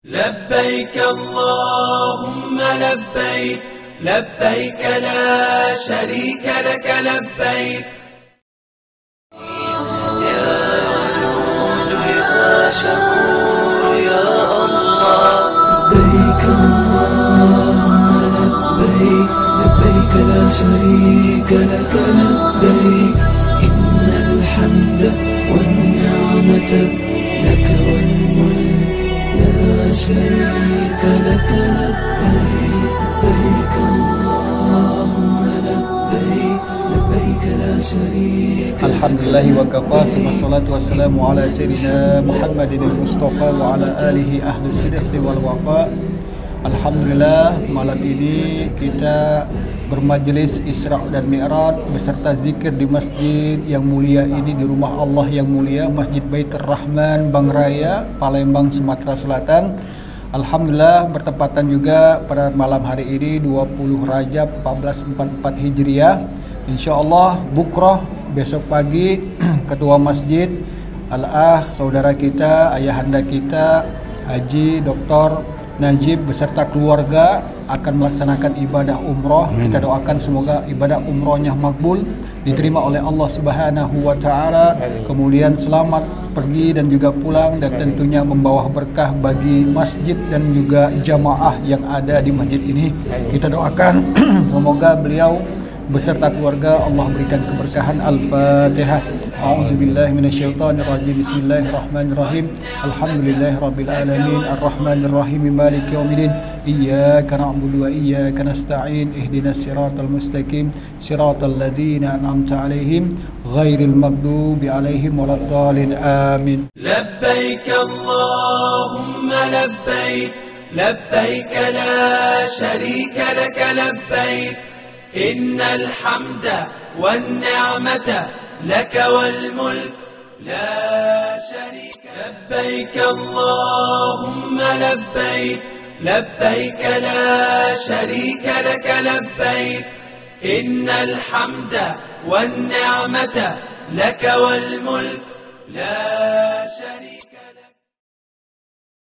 لبيك اللهم لبيك لبيك لا شريك لك لبيك يا ودود يا شكور يا الله لبيك اللهم لبيك لبيك لا شريك لك لبيك إن الحمد والنعمة لك والملك لا شريك لك لبيك لبيك اللهم لبيك لبيك لا شريك لك. Alhamdulillahi wa kafa, wassalatu wassalamu ala sayyidina Muhammadin al-Mustafa wa ala alihi ahli sidqi wal wafa. Alhamdulillah, malam ini kita bermajelis Isra dan Mi'raj beserta zikir di masjid yang mulia ini, di rumah Allah yang mulia, Masjid Baitur Rahman, Bang Raya, Palembang, Sumatera Selatan. Alhamdulillah, bertepatan juga pada malam hari ini 20 Rajab 1444 Hijriah. Insyaallah bukroh besok pagi Ketua Masjid Al-Ah, saudara kita, ayahanda kita Haji Dr. Najib beserta keluarga akan melaksanakan ibadah umroh. Kita doakan semoga ibadah umrohnya makbul, diterima oleh Allah Subhanahu wa taala, kemudian selamat pergi dan juga pulang, dan tentunya membawa berkah bagi masjid dan juga jamaah yang ada di masjid ini. Kita doakan semoga beliau beserta keluarga Allah berikan keberkahan. Al-Fatihah. A'udzubillahi minasyaitonirrajim. Bismillahirrahmanirrahim. Alhamdulillahirabbil alamin, arrahmanirrahim, maliki yaumiddin. Iyyaka na'budu wa iyyaka nasta'in. Ihdinas siratal mustaqim, siratal ladzina an'amta 'alaihim ghairil maghdubi 'alaihim waladdallin. Amin. لبيك اللهم لبيك لبيك لا شريك لك لبيك إن الحمد والنعمة لك والملك لا شريك لبيك اللهم لبيك لبيك لا شريك لك لبيك إن الحمد والنعمة لك والملك لا شريك